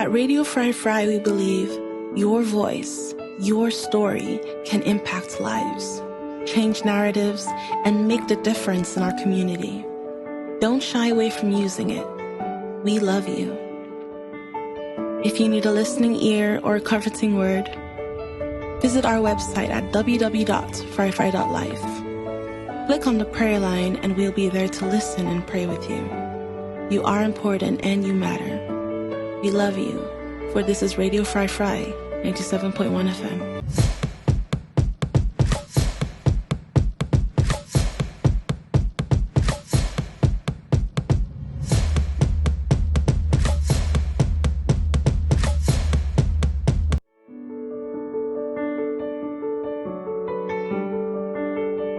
At Radio Fry Fry, we believe your voice, your story can impact lives, change narratives, and make the difference in our community. Don't shy away from using it. We love you. If you need a listening ear or a comforting word, visit our website at www.fryfry.life. Click on the prayer line and we'll be there to listen and pray with you. You are important and you matter. We love you, for this is Radio Fry Fry, 97.1 FM.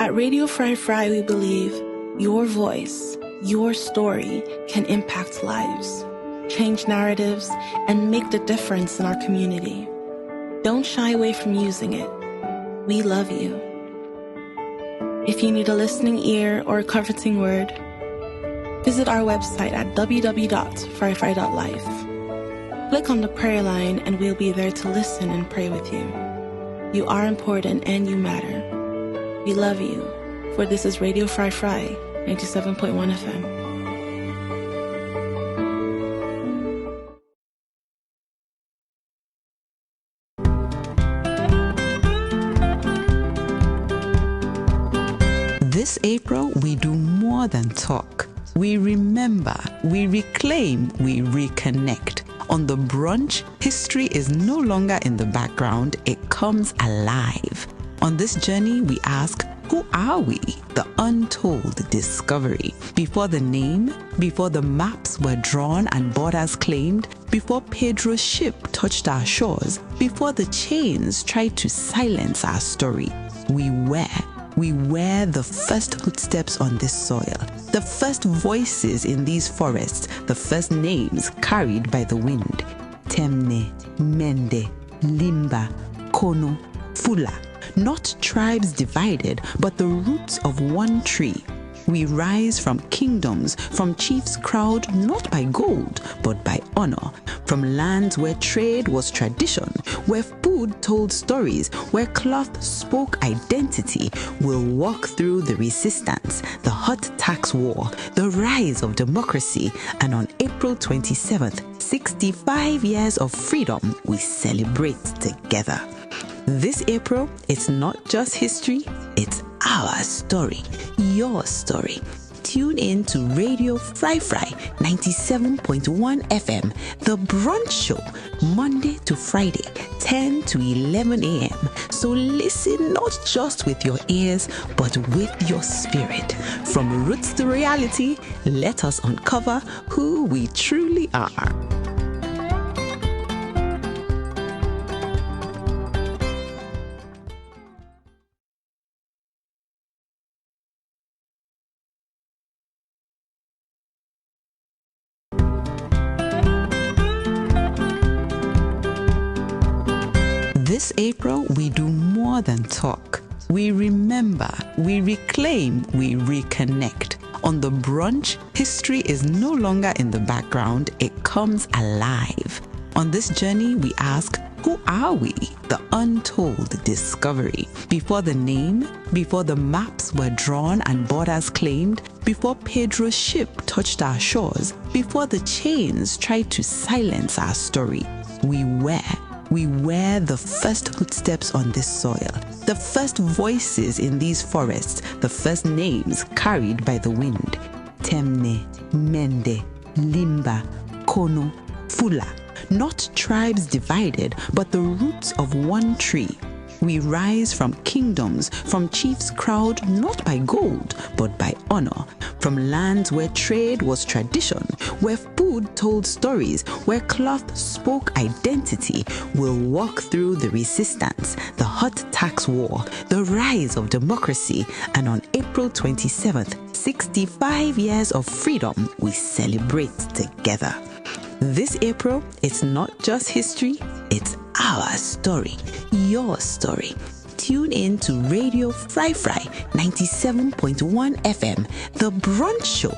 At Radio Fry Fry, we believe your voice, your story can impact lives, change narratives, and make the difference in our community. Don't shy away from using it. We love you. If you need a listening ear or a comforting word, visit our website at www.fryfry.life. Click on the prayer line and we'll be there to listen and pray with you. You are important and you matter. We love you, for this is Radio Fry Fry, 97.1 FM. This April, we do more than talk. We remember, we reclaim, we reconnect. On the Brunch, history is no longer in the background, it comes alive. On this journey, we ask, who are we? The untold discovery. Before the name, before the maps were drawn and borders claimed, before Pedro's ship touched our shores, before the chains tried to silence our story, we were the first footsteps on this soil, the first voices in these forests, the first names carried by the wind. Temne, Mende, Limba, Kono, Fula. Not tribes divided, but the roots of one tree. We rise from kingdoms, from chiefs crowned not by gold, but by honor, from lands where trade was tradition, where food told stories, where cloth spoke identity. We'll walk through the resistance, the hot tax war, the rise of democracy, and on April 27th, 65 years of freedom, we celebrate together. This April, it's not just history, it's our story, your story. Tune in to Radio Fry Fry 97.1 FM, the Brunch Show, Monday to Friday, 10 to 11 a.m. So listen not just with your ears, but with your spirit. From roots to reality, let us uncover who we truly are. This April, we do more than talk. We remember, we reclaim, we reconnect. On the Brunch, history is no longer in the background, it comes alive. On this journey, we ask, who are we? The untold discovery. Before the name, before the maps were drawn and borders claimed, before Pedro's ship touched our shores, before the chains tried to silence our story, we were the first footsteps on this soil, the first voices in these forests, the first names carried by the wind. Temne, Mende, Limba, Kono, Fula. Not tribes divided, but the roots of one tree. We rise from kingdoms, from chiefs crowned not by gold, but by honor, from lands where trade was tradition, where food told stories, where cloth spoke identity. We'll walk through the resistance, the hot tax war, the rise of democracy, and on April 27th, 65 years of freedom, we celebrate together. This April, it's not just history, it's our story, your story. tune in to Radio Fry 97.1 FM, the brunch show,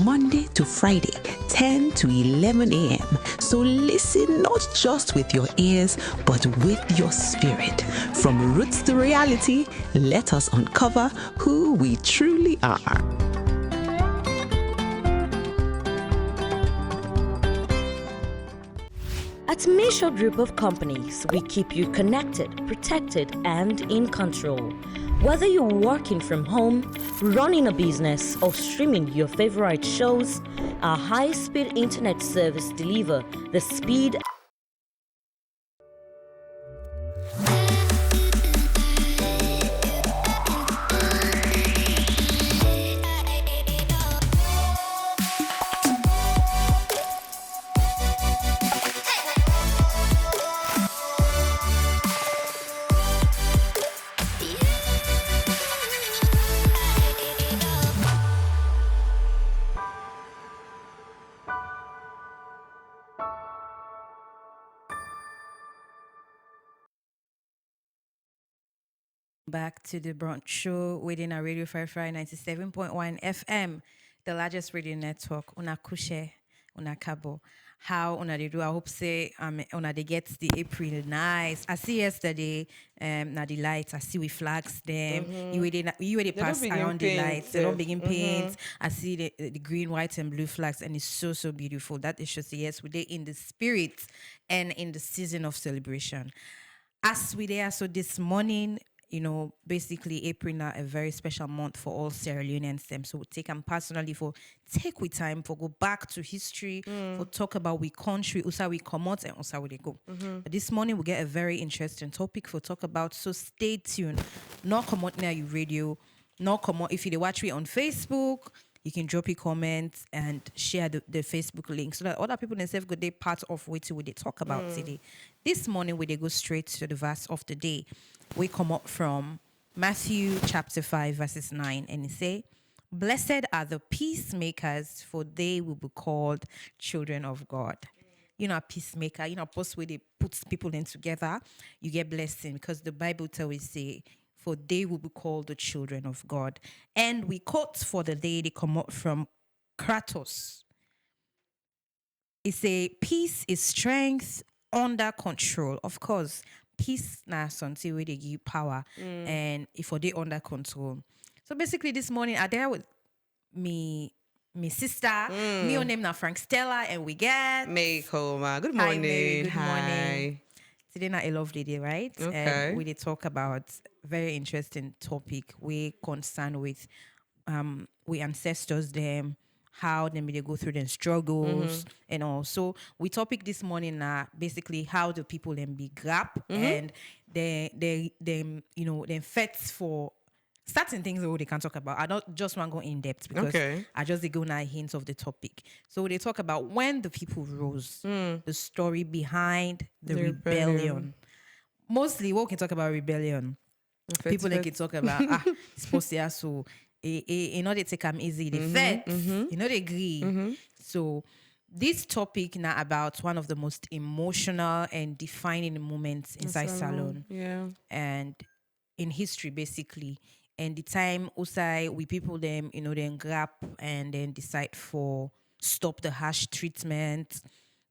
Monday to Friday, 10 to 11 a.m. So listen not just with your ears, but with your spirit. From roots to reality, let us uncover who we truly are. At Misho Group of Companies, we keep you connected, protected, and in control. Whether you're working from home, running a business, or streaming your favorite shows, our high-speed internet service deliver the speed. Back to the Brunch show within our Radio Firefly 97.1 FM, the largest radio network. Una kushe, una kabo. How una they do? I hope say una they get the April nice. I see yesterday na the lights. I see we flags them. You already pass around the lights. They don't begin paint. I see the green, white, and blue flags, and it's so beautiful. That is just yes, we're in the spirit and in the season of celebration. As we there, so this morning, basically April now a very special month for all Sierra Leoneans. So we take them personally for take with time for go back to history, for talk about we country, usa we come out and usa we they go. But this morning we get a very interesting topic for talk about. So stay tuned. Not come out near your radio, not come out if you watch me on Facebook. You can drop your comments and share the Facebook link so that other people themselves could be part of what they talk about today. This morning, we they go straight to the verse of the day. We come up from Matthew chapter 5, verses 9, and it say, "Blessed are the peacemakers, for they will be called children of God." A peacemaker, a post where they put people in together, you get blessing because the Bible tells us say, for they will be called the children of God. And we quote for the day, they come up from Kratos. It's a peace is strength under control. Of course, peace na something where they give power and if they under control. So basically this morning I there with me sister, me on name na Frankstella, and we get May Koroma. Good Hi, morning. Mary. Good morning. Today not a lovely day, right? Okay. And we did talk about very interesting topic. We concerned with we ancestors them, how they go through their struggles and all. So we topic this morning basically how the people then be grab and they fets for certain things that they can talk about. I don't just want to go in depth because I just go now hints of the topic. So they talk about when the people rose, the story behind the rebellion. Mostly, what we can talk about rebellion. People they can talk about it's supposed to so they take them easy. They fed, they agree. So this topic now about one of the most emotional and defining moments inside Salon. Yeah. And in history, basically. And the time Usai, we people them, then grab and then decide for stop the harsh treatment,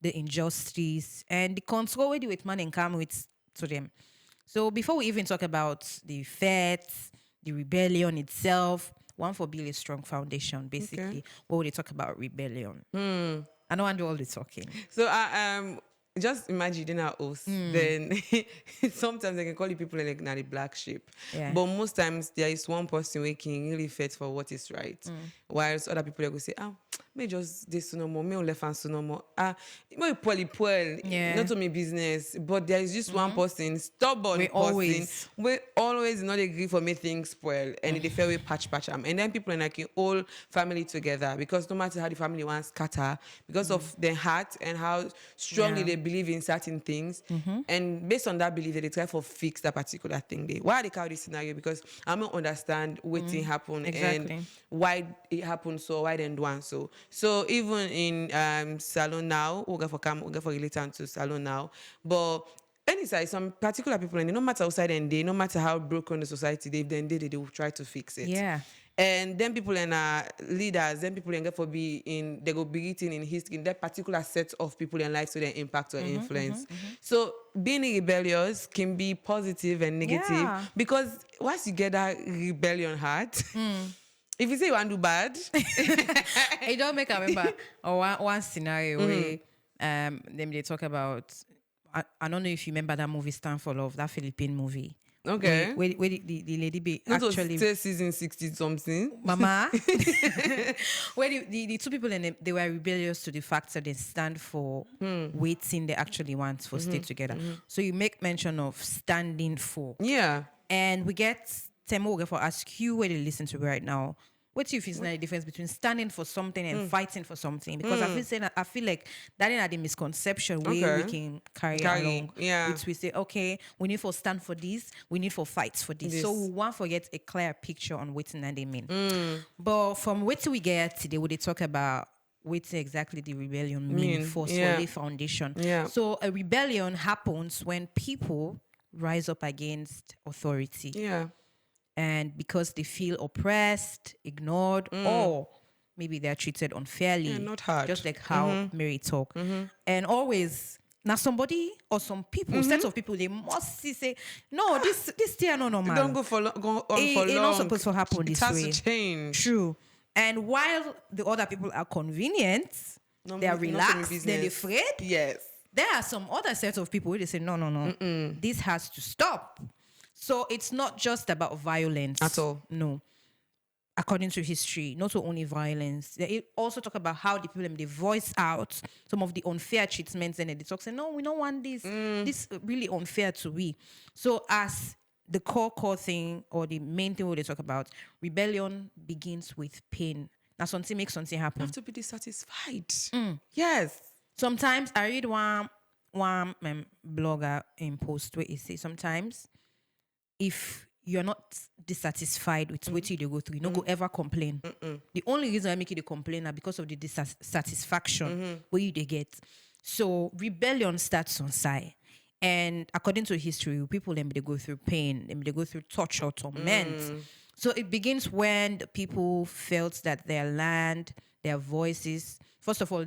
the injustice, and the control with man and come with to them. So before we even talk about the facts, the rebellion itself, one for build a strong foundation, basically. What would they talk about rebellion? I don't want to do all the talking. So just imagine our host. Then sometimes they can call you people like the black sheep. Yeah. But most times there is one person waking really fit for what is right. Whilst other people they go say, may just this no more, may left and no more. May not to me business. But there is just one person, stubborn person. We always not agree for me things spoil. And they fair way patch them. And then people are like all family together because no matter how the family wants scatter, because of their heart and how strongly they believe in certain things. And based on that belief, they try to fix that particular thing. Why they call this scenario? Because I don't understand what thing happened and why it happened so, why they do one so. So even in Salon now, we'll go for related to Salon now, but any side, some particular people, and no matter outside and they, no matter how broken the society they will try to fix it. Yeah. And then people and leaders, then people and get for be in, they go be written in history, in that particular set of people in life, so their impact or influence. So being rebellious can be positive and negative, Yeah. because once you get that rebellion heart, if you say you want to do bad, It don't make I remember one scenario where them they talk about. I don't know if you remember that movie Stand for Love, that Philippine movie. okay. Where the lady be That was actually still season 60 something. Mama, where the two people in they were rebellious to the fact that they stand for waiting they actually want for stay together. So you make mention of standing for, Yeah. and we get Temo for ask you where they listen to right now. What do you feel is the difference between standing for something and fighting for something? Because I feel like that is the misconception where we can carry along. Yeah. Which we say, okay, we need for stand for this, we need for fights for this. So we want to get a clear picture on what they mean. But from what we get today, we talk about what exactly the rebellion mean for solid foundation. Yeah. So a rebellion happens when people rise up against authority. Yeah. And because they feel oppressed, ignored, or maybe they're treated unfairly. Yeah, not hard. Just like how Mary talk. And always, now somebody or some people, sets of people, they must say, no, this thing no normal. Don't go for go on for long. It's not supposed to happen It this has way. to change. True. And while the other people are convenient, they are relaxed, they're afraid. Yes. There are some other set of people where they say, no, this has to stop. So it's not just about violence. At all. No. According to history, not only violence. They also talk about how the people, they voice out some of the unfair treatments, and they talk, say, no, we don't want this. This is really unfair to we. So as the core thing, or the main thing they talk about, rebellion begins with pain. Now something makes something happen. You have to be dissatisfied. Yes. Sometimes I read one blogger in post where he say sometimes if you're not dissatisfied with what you go through, you don't go ever complain. The only reason I make you the complain are because of the dissatisfaction where you they get. So rebellion starts on side. And according to history, people they go through pain, they go through torture, torment. So it begins when the people felt that their land, their voices, first of all,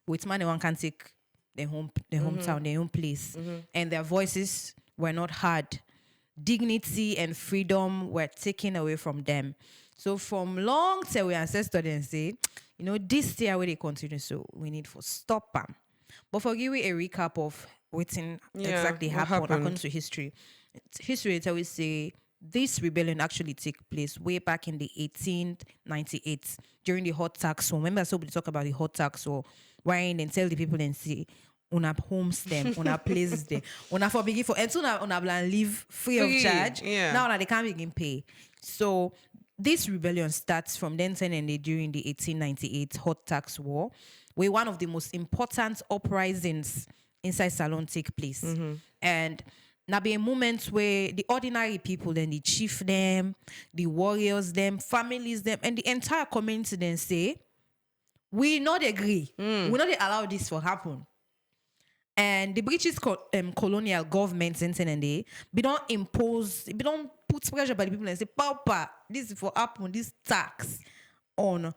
with money one can take their hometown, their own place, and their voices were not heard. Dignity and freedom were taken away from them. So from long till we ancestors and say, this year where they continue, so we need for stop them. But for give you a recap of what's exactly happened according to history. History it always say this rebellion actually took place way back in the 1898 during the hot tax war. Remember, so we talk about the hot tax war, wherein and tell the people and say, una homes them, una place them, una for begin for, and soon una live free of charge. Yeah. Now they can't begin pay. So this rebellion starts from then and during the 1898 hot tax war, where one of the most important uprisings inside Salon take place. And now be a moment where the ordinary people, then the chief them, the warriors them, families them, and the entire community then say, we not agree. We not allow this to happen. And the British colonial government and they don't impose, they don't put pressure by the people and say, Papa, this is for happen, this tax on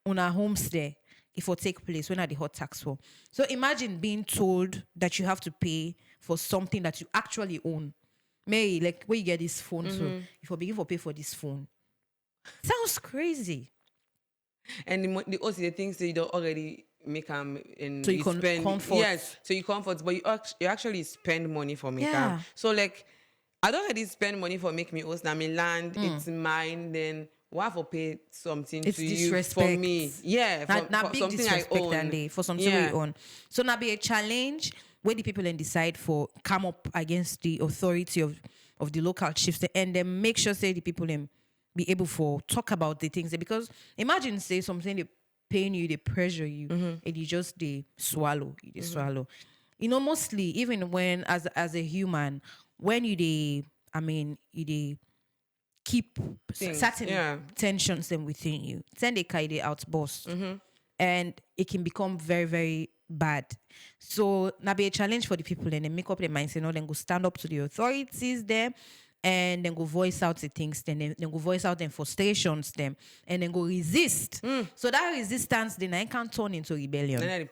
our homestead if it take place when at the hot tax war. So imagine being told that you have to pay for something that you actually own. Maybe like where you get this phone, so if you begin to pay for this phone. Sounds crazy. And the things that you don't already make them and So you can spend comfort. Yes, so you comfort, but you actually spend money for make Yeah. So like I don't already spend money for make me host. I mean land, it's mine, then why for pay something It's to you disrespect. for me? Yeah, Not for big something I disrespect own. and they for something Yeah. we own. So now be a challenge where the people then decide for come up against the authority of the local chiefs and then make sure say the people then be able for talk about the things because imagine say something they pain you, they pressure you, and you just they swallow. Mostly even when as a human, when you they keep Things, certain yeah. tensions then within you, then they carry they outburst. and it can become very, very bad. So now be a challenge for the people and they make up their minds, then go stand up to the authorities there and then go voice out the things, then go voice out their frustrations them and then go resist. So that resistance then I can turn into rebellion.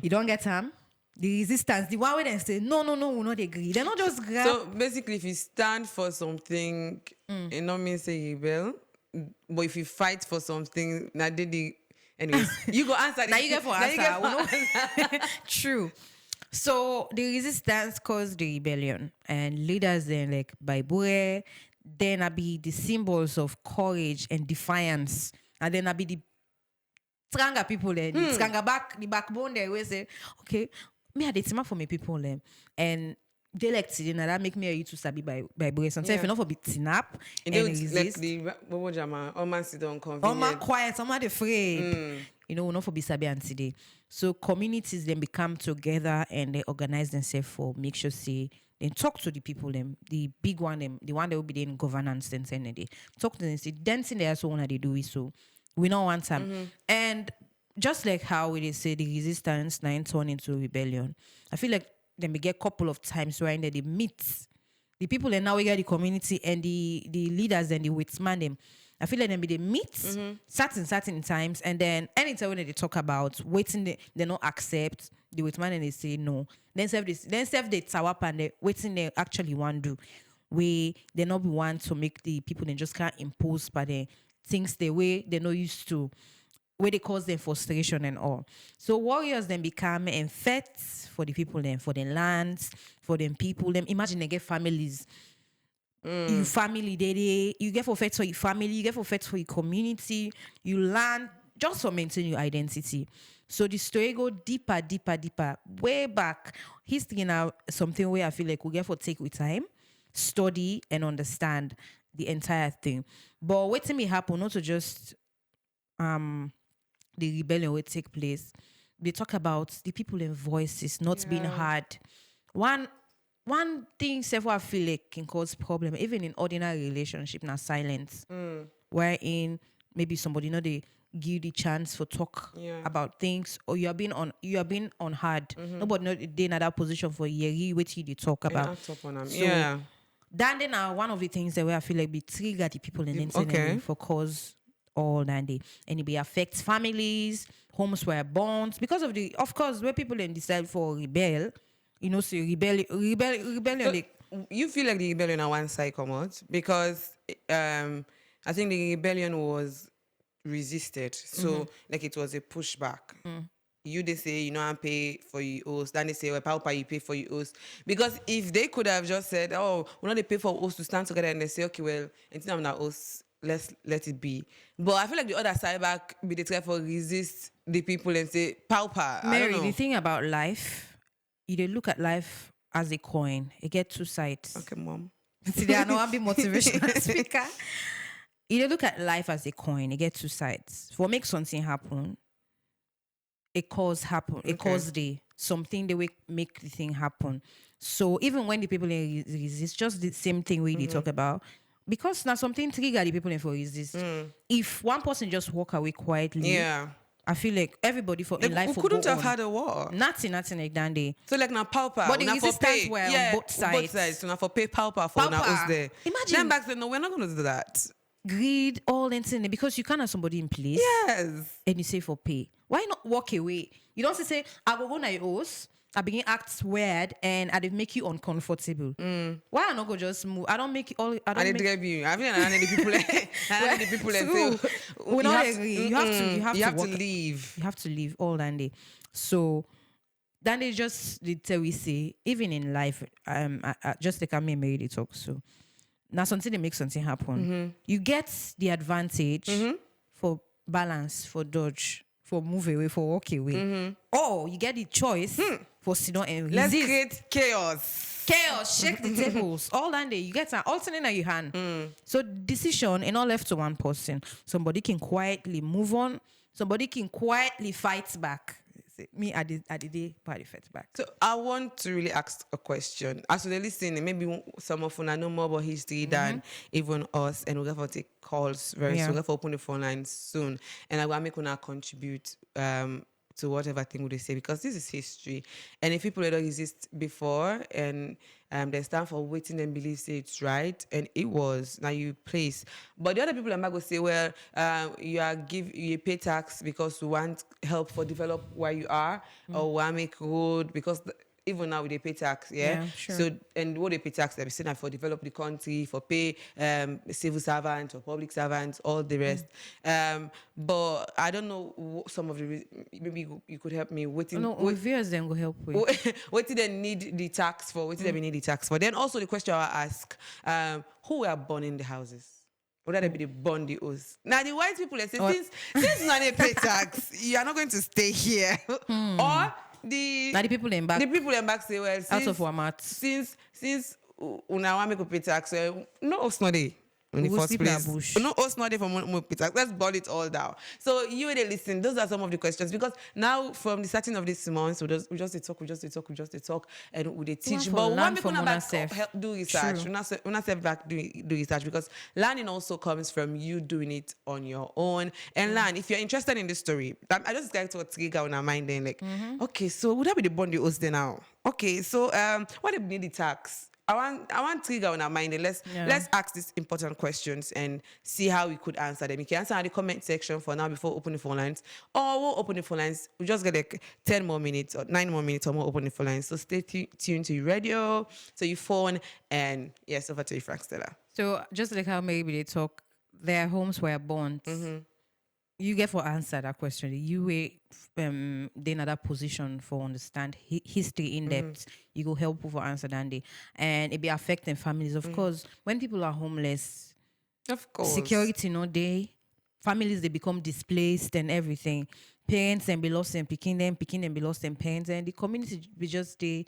You don't get them? The resistance, the one where they say, no, we not agree. They're not just grab. So basically, if you stand for something, it not mean say rebel. But if you fight for something, now anyways, you go answer. Now you get for answer. True. So the resistance caused the rebellion, and leaders then like Bible, then I be the symbols of courage and defiance, and then I be the stronger people there, the stronger the backbone there. We say, okay, me had the team for me people them, and they like to that make me a you to sabi by brace. Sometimes if you not for beating up and resist. Like the what jama, all man sit down convenient. All man quiet, all man afraid. You know, not for be sabi and today. So communities then become together and they organize themselves for make sure say then talk to the people them, the big one them, the one that will be in governance then send they talk to them, say dancing there so one they do it so we don't want them. And just like how they say the resistance now turn into rebellion, I feel like then we get a couple of times where they meet the people and now we get the community and the leaders and the witsman them. I feel like they meet certain times and then anytime when they talk about waiting they don't accept the witman and they say no. Then they tower up and they waiting they actually want to do. They not be want to make the people they just can't impose by the things the way they're not used to. Where they cause them frustration and all. So warriors then become effects for the people then, for the lands, for them people. Them imagine they get families. Your family, you get for effects for your family, you get for effects for your community, you learn just for maintaining your identity. So the story go deeper, way back. History now something where I feel like we get for take with time, study and understand the entire thing. But waiting me happen, not to just the rebellion will take place. They talk about the people in voices not being heard. One thing several feel like can cause problem, even in ordinary relationship, now silence. Wherein maybe somebody they give the chance for talk about things, or you are being unheard. Nobody know they in that position for a year, what you talk about. So, then one of the things that where I feel like be trigger the people in the internet for cause all that day, and it be affects families, homes were bonds because of of course where people then decide for rebel, say rebellion. So you feel like the rebellion on one side come out because I think the rebellion was resisted, so like it was a pushback. You they say I pay for your host, then they say well Papa you pay for your host, because if they could have just said we're not they pay for host to stand together, and they say okay well instead of that host let's let it be. But I feel like the other side back be the try for resist the people and say pauper. Mary, the thing about life, you look at life as a coin. It get two sides. Okay, mom. See, I know I'm being motivational speaker. You look at life as a coin. It get two sides. For make something happen, it cause happen. It cause something they will make the thing happen. So even when the people resist, just the same thing we talk about. Because now something trigger the people for resist. If one person just walk away quietly, I feel like everybody in life couldn't have had a war. Nothing like that day. So like now pauper, but the resistance were on both sides. So now for pay pauper for now us there. Imagine then back then, no, we're not going to do that. Greed, all that because you can't have somebody in place. Yes. And you say for pay. Why not walk away? You don't say I go na your house. I begin act weird and I make you uncomfortable. Why I not go just move? I don't make you all. I don't drive you. I mean, I need the people. I need the people. We not agree. You have to leave. You have to leave all that day. So then they tell we say even in life, just like I made the talk. So now something they make something happen. You get the advantage for balance, for dodge, for move away, for walk away. Or you get the choice for sit down and resist. Let's create chaos. Shake the tables. All that day, you get an alternate in your hand. So decision is not left to one person. Somebody can quietly move on. Somebody can quietly fight back. say. Me, I did day party fetch back. So I want to really ask a question. As they listen, maybe some of us know more about history than even us, and we're going to take calls very soon. We're going to open the phone lines soon, and I will make una contribute to whatever thing they say, because this is history, and if people that don't exist before and they stand for waiting and believe say it's right, and it was now you place. But the other people might go say, well, you pay tax because we want help for develop where you are, or want make road because. Even now they pay tax, yeah? Sure. So, and what they pay tax, they're saying for develop the country, for pay civil servants or public servants, all the rest. But I don't know some of the, maybe you could help me. Viewers then go help with. What did they need the tax for? What did they need the tax for? Then also the question I ask, who were born in the houses? Or that be the bondi oaths. Now the white people, they say, since now they pay tax, you are not going to stay here. Or the people in back. The people in back say, well, out of Walmart. Since una want me to pay tax, no us not there in the first place. No us not there for more pay tax. Let's boil it all down. So you they listen. Those are some of the questions, because now from the starting of this month, we just talk, and we teach. But one people not help do research. We not back do research, because learning also comes from you doing it on your own and learn. If you're interested in this story, I just like to trigger on our mind then okay, so would that be the bond you owe there now? Okay, so what if we need the tax? I want trigger on our mind. Let's ask these important questions and see how we could answer them. You can answer in the comment section for now before opening phone lines, or we'll open the phone lines. We just get like 10 more minutes or 9 more minutes or more open the phone lines. So stay tuned to your radio, to your phone, and yes, over to you, Frankstella. So just like how maybe they talk, their homes were burnt. You get for answer that question. You were in another position for understand history in depth. You go help for answer that day, and it be affecting families. Of course, when people are homeless, of course, security no day, families they become displaced and everything. Parents and be lost and picking them be lost and parents, and the community be just stay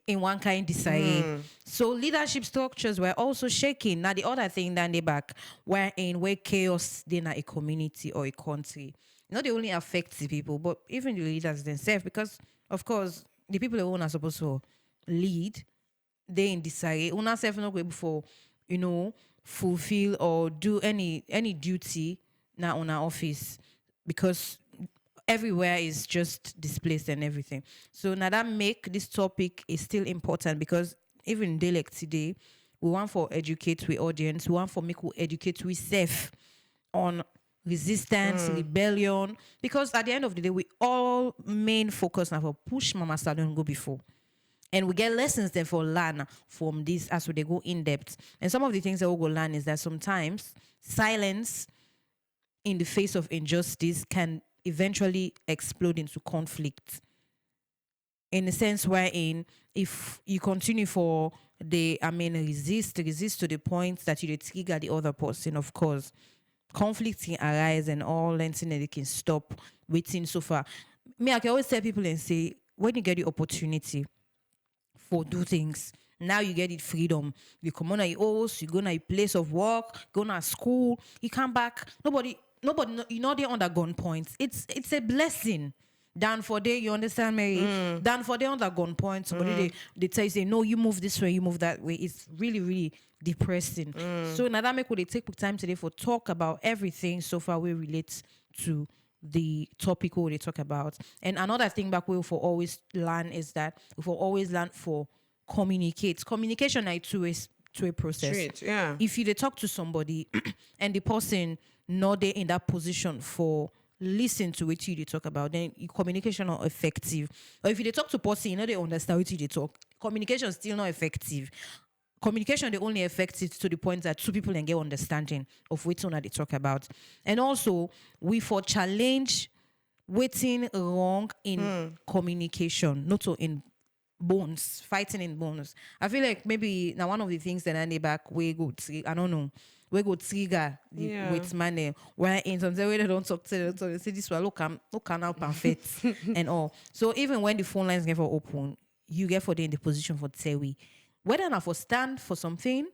in one kind decide. So leadership structures were also shaking. Now the other thing that they back were in where chaos then a community or a country. Not they only affect the people, but even the leaders themselves, because of course the people who are supposed to lead, they in decide. Una self not able for fulfill or do any duty now on our office, because everywhere is just displaced and everything. So now that make this topic is still important, because even day like today, we want for educate we audience, we want for make we educate we safe on resistance, rebellion, because at the end of the day, we all main focus now for push Mama Stallion go before. And we get lessons then for learn from this as they go in depth. And some of the things that we'll go learn is that sometimes silence in the face of injustice can eventually explode into conflict. In the sense wherein if you continue for resist to the point that you trigger the other person, of course, conflict can arise and all anything that they can stop waiting so far. I can always tell people and say, when you get the opportunity for do things, now you get it freedom. You come on your house, you go to your place of work, go to school, you come back, nobody, you know they're under gunpoint. It's a blessing. Than for day, you understand, Mary? Than for day under gunpoint, somebody they tell you, say, no, you move this way, you move that way. It's really, really depressing. So now that make what they take time today for talk about everything so far we relate to the topic what they talk about. And another thing back we for always learn is that we for always learn for communicate. Communication is two-way process. Straight, yeah. If you talk to somebody and the person not there in that position for listen to what you they talk about, then your communication not effective. Or if you talk to person, you know they understand what you they talk. Communication still not effective. Communication they only effective to the point that two people can get understanding of what they talk about. And also we for challenge waiting wrong in communication, not so in bones, fighting in bones. I feel like maybe now one of the things that I need back we go I don't know. We go trigger with money. Where in some way they don't talk to them, so they say this one look now perfect and all. So even when the phone lines get for open, you get for them in the position for Tewi. Whether not for stand for something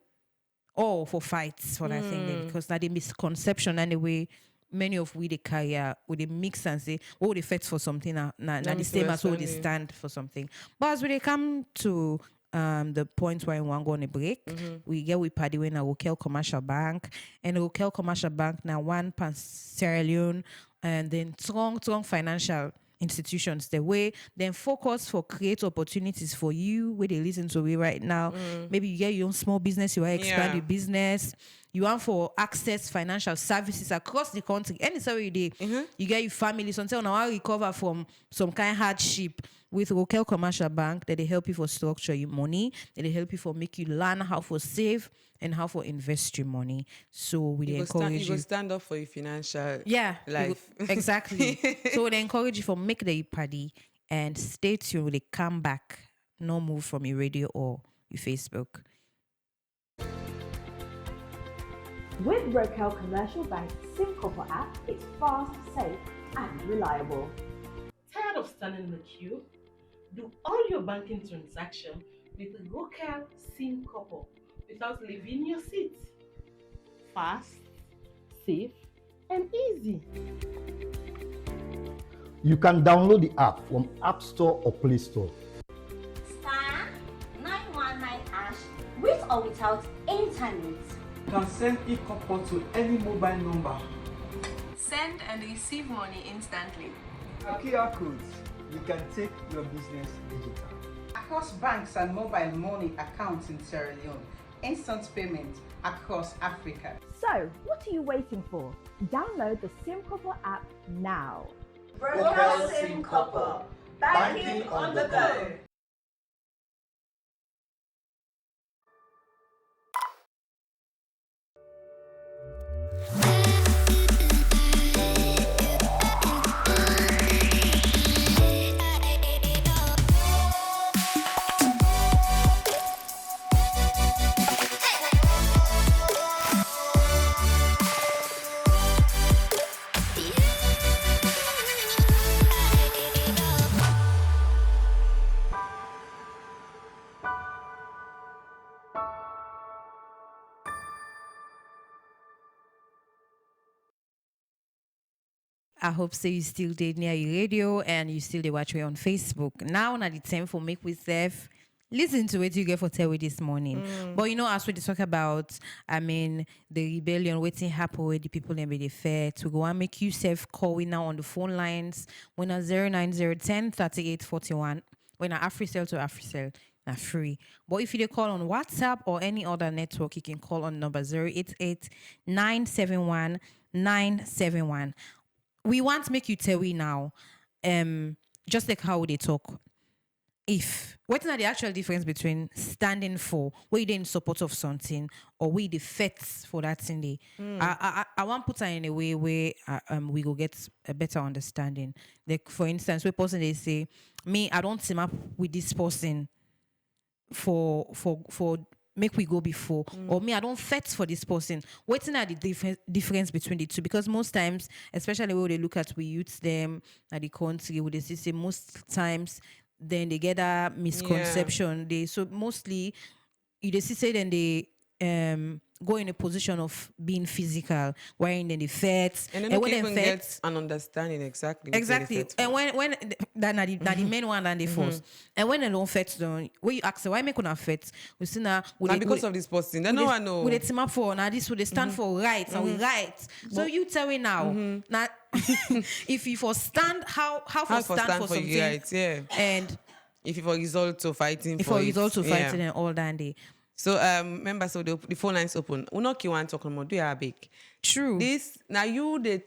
or for fights for that thing, because that the misconception anyway many of we the carrier with the mix and say what they fetch for something na the same as what they stand for something. But as when they come to the point where we want go on a break, we get with party when a local commercial bank, and a local commercial bank now one pan Sierra Leone, and then strong financial institutions the way then focus for create opportunities for you where they listen to me right now. Maybe you get your own small business, you want to expand your business, you want for access financial services across the country. Any sorry day you get your family so until now recover from some kind of hardship with local commercial bank that they help you for structure your money, that they help you for make you learn how for save and how for invest your money. So we encourage you stand up for your financial life. Exactly. So they encourage you for make the party and stay tuned when they come back. No move from your radio or your Facebook. With Rokel Commercial Bank's SimCopper app, it's fast, safe, and reliable. Tired of standing in the queue? Do all your banking transactions with Rokel SimCopper without leaving your seat. Fast, safe, and easy. You can download the app from App Store or Play Store. Star 919 hash with or without internet. You can send e-copper to any mobile number. Send and receive money instantly. QR codes. You can take your business digital. Across banks and mobile money accounts in Sierra Leone. Instant payment across Africa. So, what are you waiting for? Download the SimCopper app now. Rokel SimCopper. Banking on the go. I hope so you still did near your radio and you still did watch me on Facebook. Now at the time for make with Seth. Listen to it you get for tell we this morning. But as we talk about, the rebellion, waiting happen where the people and be the fair to go and make you self call we now on the phone lines when a 090103841 when a AfriCell to AfriCell na free. But if you call on WhatsApp or any other network, you can call on number 088-971-971. We want to make you tell we now, just like how they talk. What's the actual difference between standing for, where you in support of something, or where the fets for that thing? I want to put it in a way where we go get a better understanding. Like for instance, where person they say, me, I don't team up with this person for make we go before, or me, I don't fet for this person. What's the difference between the two? Because most times, especially when they look at we youths them at the country, where they say most times then they get a misconception. So mostly you just say then they go in a position of being physical, wearing the fats, and then when even get an understanding exactly. And when that the main one and the first, and when they don't fat down, when you ask why make una fat, we see now because of this person, then no one know. Would they team up for now? This would they stand for right and we right. So you tell me now, now if you for stand how for stand for something, right, and if you for result to fighting, and all that day. So remember, so the phone lines open. Unoki want talk about do you big? True. This now you they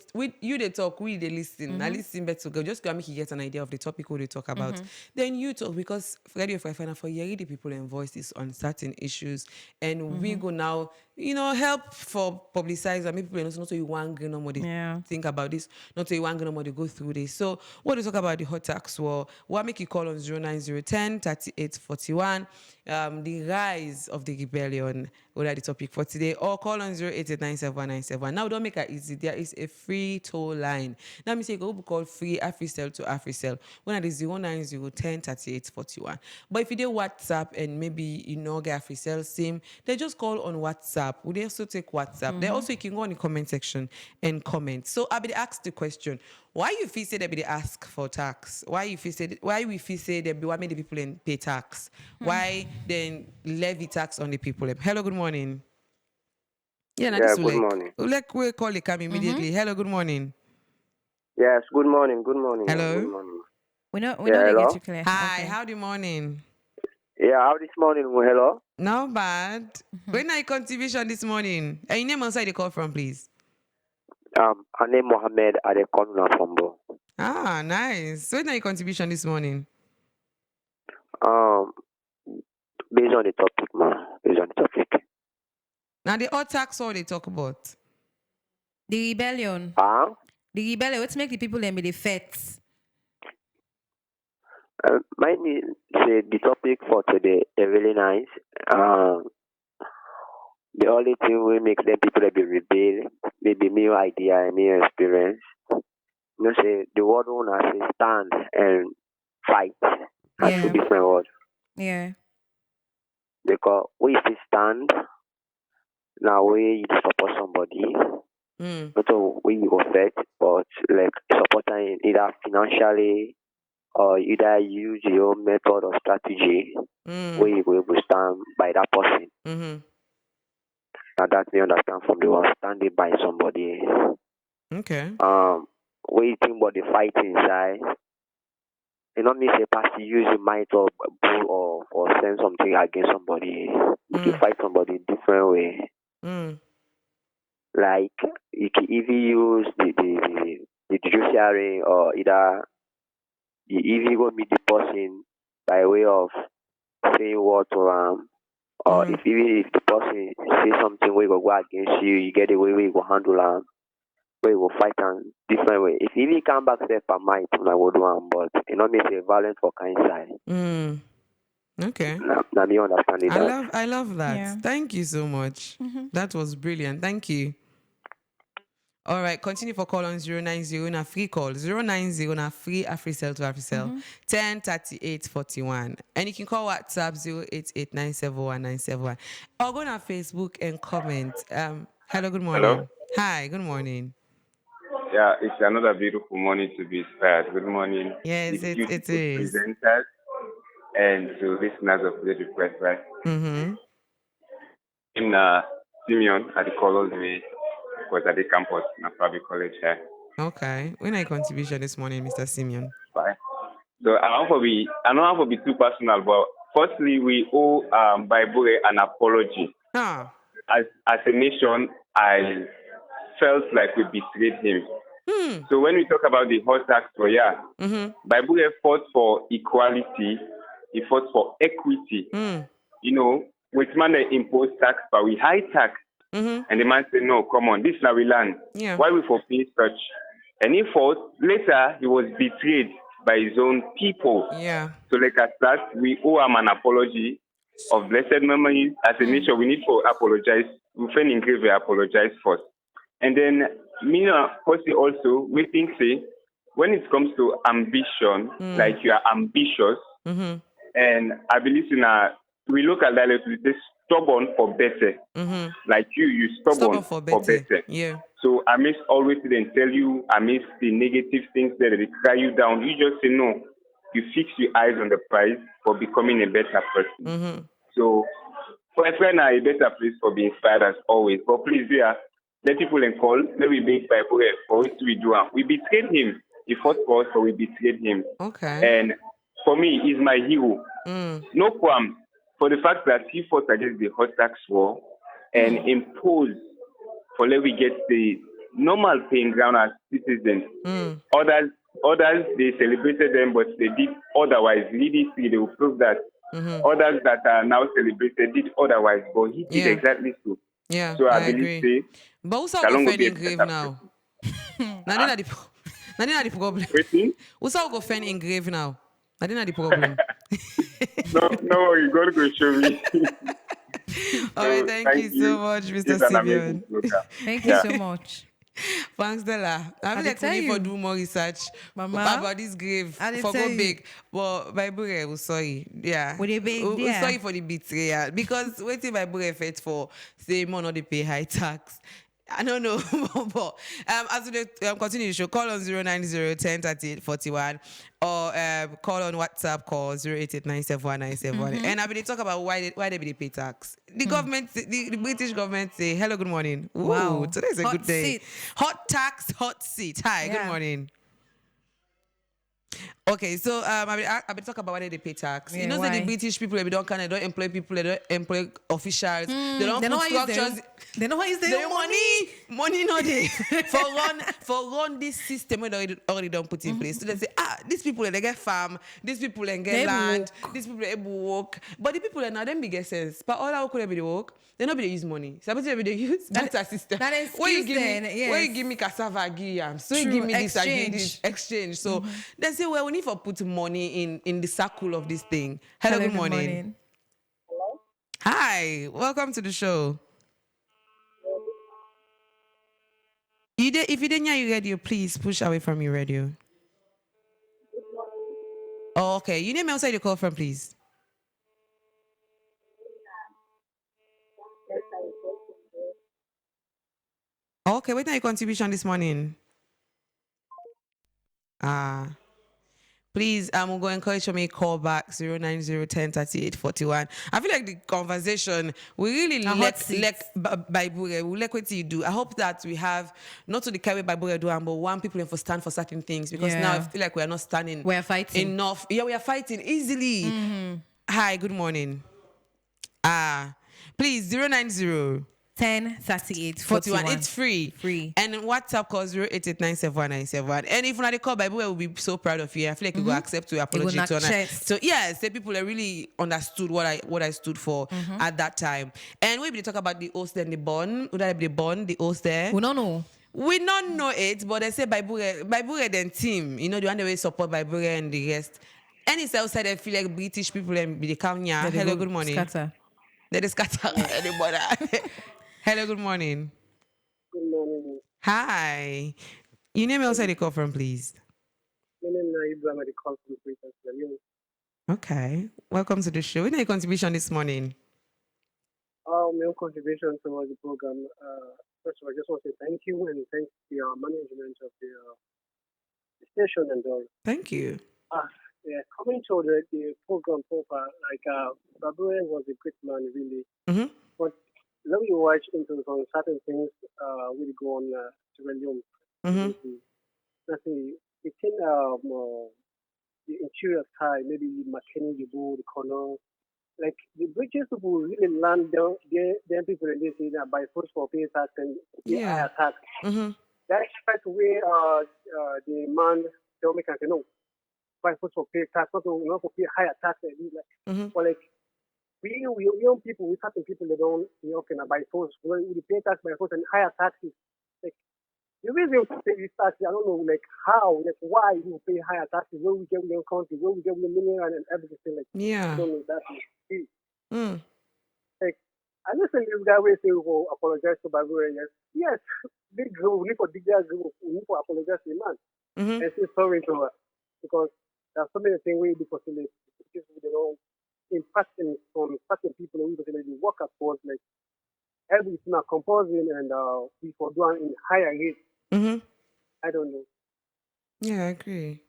talk, we they listen. Now listen better go. Just go and make you get an idea of the topic we they talk about. Then you talk because Radio Freeman for you the people and voices on certain issues, and we go now help for publicize and make people not so you want no more think about this, not so you want no more go through this. So what do you talk about the hot tax war? What make you call on 09010 3841? The rise of the rebellion or the topic for today, or call on 088971971. Now, don't make it easy. There is a free toll line. Now, me say go call free AfriCell to AfriCell. When it is 090103841. But if you do WhatsApp and maybe you know get AfriCell SIM, they just call on WhatsApp. We also take WhatsApp. They also you can go on the comment section and comment. So I be asked the question: why you feel say they be ask for tax? Why we feel say they be why many people pay tax? Why then levy tax on the people? Hello, good morning. Yeah, good morning. We call it come immediately. Hello, good morning. Yes, good morning. Good morning. Hello. Good morning. We know they get you clear. Hi, Okay. howdy morning. Yeah, how this morning? Hello. Not bad. When are your contribution this morning? And your name and side you call from, please. Her name Mohammed Adekonuna from Bo. Ah, nice. When are your contribution this morning? Based on the topic, man. Based on the topic. Now the all tax all they talk about. The rebellion. The rebellion. Let's make the people them be the feds. Mine is the topic for today. They're really nice. The only thing we make them people that be rebel, maybe new idea and new experience. You know, say the word owner say stand and fight. That's two different words. Yeah. Because we still stand. Now we support somebody. Not all we go affect, but like support them either financially or either use your method or strategy where you go able to stand by that person. Now that we understand from the word standing by somebody. Okay. What you think about the fight inside? You know me say pass use your might or bull or send something against somebody. You can fight somebody different way. Like you can even use the judiciary or either you even go meet the person by way of saying what to or if the person say something where you go against you, you get the way you go handle where you go fight them different way. If you even come back say per might, I would do but you know me say violent for kind side. Okay. Now me understand it. I love that. Yeah. Thank you so much. That was brilliant. Thank you. All right, continue for call on 090 na free call. 090 na free AfriCell to AfriCell. 103841. And you can call WhatsApp 088971971. Or go on Facebook and comment. Hello, good morning. Hello. Hi, good morning. Yeah, it's another beautiful morning to be inspired. Good morning. Yes, the it beautiful is. presenters and to listeners of the request, right? Mm-hmm. I'm Simeon at the Colors Way, was at the campus in Public College here. Okay. When I contribution this morning, Mr. Simeon? Bye. So I don't want to be too personal, but firstly, we owe Bible an apology. As a nation, I felt like we betrayed him. So when we talk about the hot tax for Bible fought for equality, he fought for equity. You know, with man they impose tax, but we high tax. And the man said, no, come on, this is now we land. Why we for pay such? And he fought. Later, he was betrayed by his own people. So like at that, we owe him an apology of blessed memories. As a nation, we need to apologize. We can engrave apologize first. And then, me personally also, we think, say, when it comes to ambition, like you are ambitious, and I believe we look at that, we say stubborn for better. Like you stubborn for better. Yeah. So I miss always then tell you, I miss the negative things that they cry you down. You just say no. You fix your eyes on the prize for becoming a better person. So for a friend, a better place for being inspired as always. But please, let people call. Let me make Bible help for what we do. We betrayed him. He fought for us, but we betrayed him. Okay. And for me, he's my hero. No qualm for the fact that he fought against the hot tax war and imposed for let we get the normal paying ground as citizens. Others they celebrated them, but they did otherwise. They will prove that others that are now celebrated did otherwise, but he did exactly so. Yeah, so I believe agree. say, But who's go fend in grave now? Now the problem. Who's go fend in grave now? Now the problem. No, you gotta go show me. All right, thank you so much, Mr. It's an amazing Simeon. program. Thank you so much. Frankstella, I feel like we need to do more research about this grave for go big. But my brother was sorry. Yeah. We sorry for the betrayal. Because waiting my brother fight for say more not they pay high tax. I don't know, but as we continue the show, call on 090103841 or call on WhatsApp, call 088971971. And I will talk about why they be pay tax. The government, the British government say, hello, good morning. Ooh, wow, today's a hot good day. Seat. Hot tax, hot seat. Hi, good morning. Okay, so I will talk about why they pay tax. You know, that the British people, they don't employ people, they don't employ officials, they don't put structures. They know how is their money. Money not there for run this system where they already don't put in place. So they say, these people they get farm, these people they get land, these people they able work. But the people now them big sense. But all our could be work, they not be use money. Suppose they use better system. Where you give me cassava, I give yam. So you give me this, I give this exchange. So they say, well, we need to put money in the circle of this thing. Hello, good morning. Hello. Hi, welcome to the show. If you didn't hear your radio, please push away from your radio. Oh, okay. You name me outside you call from, please. Okay, wait, your contribution this morning. Please, I'm going to encourage you to make call back 090103841. I feel like the conversation we really like Bible. We like what you do. I hope that we have not to the carry Bible do, but one people for stand for certain things because now I feel like we are not standing. We are fighting enough. Yeah, we are fighting easily. Hi, good morning. Please 090103841. It's free. And WhatsApp call 088971971. And if not the call Bible, will be so proud of you. I feel like you will accept to apology to honor. So say people that really understood what I stood for at that time. And we talk about the oath and the bond. Would that be the bond, the oath there? We don't know. We don't know it, but they say Bible then team. You know, the one that way support Bible and the rest. And it's outside I feel like British people and be the come here. Hello, good morning. Scatter. They scatter anybody. Hello, good morning. Good morning. Hi. Your name outside the call from, please. My name is Ibrahim. I call from Frankstella. Okay. Welcome to the show. What's your contribution this morning? My own contribution towards the program. First of all, I just want to say thank you and thank the management of the station and all. Thank you. Coming to the program profile, Babure was a great man, really. But when you watch into some certain things, will go on rebellion. Nothing. Within the interior side, maybe McKinney, the Bull, the Corner, like the British people really land down their people in this by force for pay tax and higher tax. That expect where the man don't make say no. By force for pay tax, not for pay higher tax. But like we young people, we certain people that don't by force. We pay tax by force and higher taxes. Like the reason we pay these taxes, I don't know, like how, like why you pay higher taxes, where we get with your country, where we get with the mineral and everything. Like I don't know that. Like I listen to this guy where say we will apologize to Barbarian. Yes, big group, we need for big group, we need for apologize to the man. And say sorry to her because there's so many things we do for they don't impact from certain people and we work at force like everything are composing and we for doing in higher rate. I don't know. Yeah, I agree.